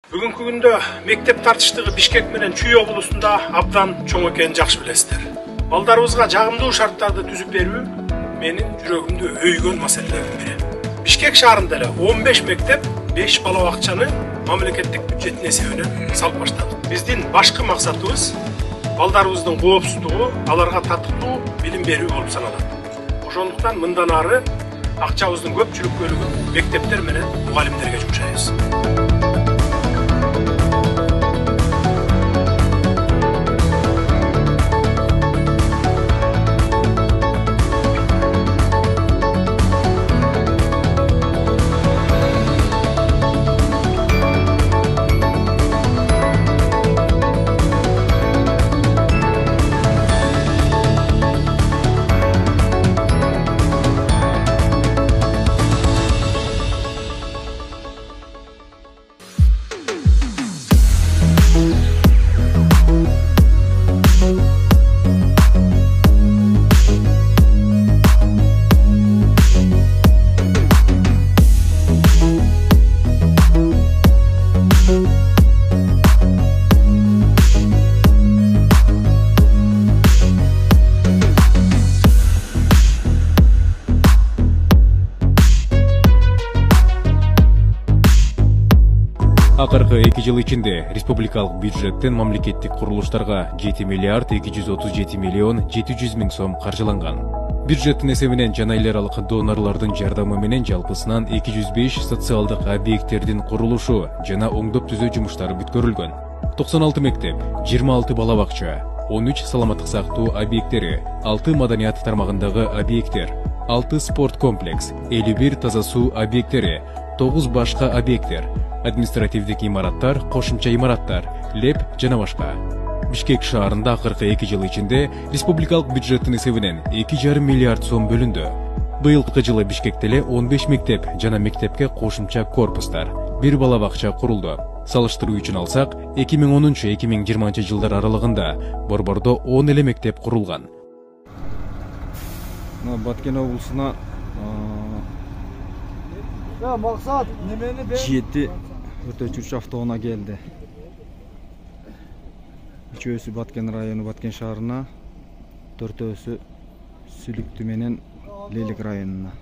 Бүгүнкү күндө мектеп тартыштыгы Бишкек менен Чүй облусунда абдан чоң экенин жакшы билесиздер. Балдарыбызга жагымдуу шарттарды түзүп берүү менин жүрөгүмдү өйгөн маселелердин бири. Бишкек шаарында эле 15 мектеп, 5 бала бакчаны мамлекеттик бюджеттин эсебинен салып баштадык. Биздин башкы максатыбыз балдарыбыздын коопсуздугу, аларга татыктуу билим берүү болуп саналат. Ошондуктан мындан ары акчабыздын көпчүлүк бөлүгүн мектептер менен мугалимдерге жумшайбыз. Акыркы 2 жыл ичинде республикалык бюджеттен мамлекеттик курулуштарга 7 миллиард 237 миллион 700 миң сом каржыланган. Бюджеттин эсебинен жана эл аралык донорлордун жардамы менен жалпысынан 205 социалдык объекттердин курулушу жана оңдоп түзөө жумуштары бүткөрүлгөн. 96 мектеп, 26 бала бакча, 13 саламаттык сактоо объекттери, 6 маданият тармагындагы объекттер, 6 спорт комплекс, 51 таза суу объекттери, 9 башка объекттер, административдик имараттар, кошумча имараттар, леп жана башка. Бишкек шаарында акыркы 2 жыл ичинде республикалык бюджеттин эсебинен 2,5 миллиард сом бөлүндү. Быйылкы жылы Бишкекте эле 15 мектеп жана мектепке кошумча корпустар, 1 бала бакча курулду. Салыштыруу үчүн алсак, 2010-2020 жылдар аралыгында Борбордо 10 эле мектеп курулган. Баткен облусуна 7 өртөчүрчү автоунаа келди. Үчөөсү Баткен району Баткен шаарына, 4-өсү Сүлүктү менен Лелик районуна.